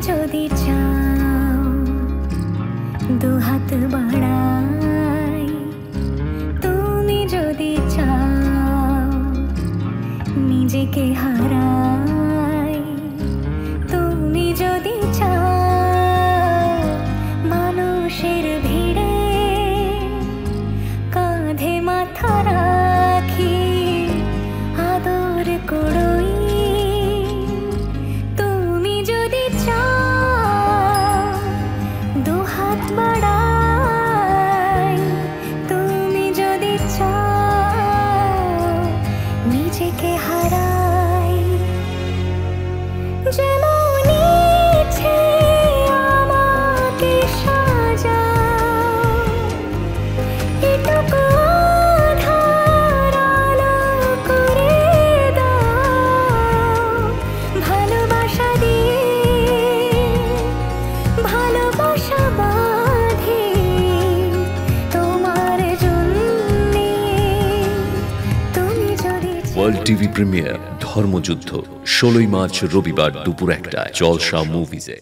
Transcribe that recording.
যদি চাও দুহাত বাড়াই, তুমি যদি চাও নিজেকে হারাই, তুমি যদি চাও মানুষের ভিড়ে কাঁধে মাথা রাখি আদর করই, তুমি যদি চাও দুহাত বাড়াই, তুমি যদি চাও নিজেকে হারাই। যেমন ইচ্ছে আমাকে সাজাও, এটুকু আধার আলো করে দাও, ভালোবাসা দিয়ে ভালোবাসা বাঁধি তোমার জন্যে, তুমি যদি ওয়ার্ল্ড টিভি প্রিমিয়ার ধর্মযুদ্ধ 16ই মার্চ রবিবার দুপুর 1টায় জলসা মুভিজে।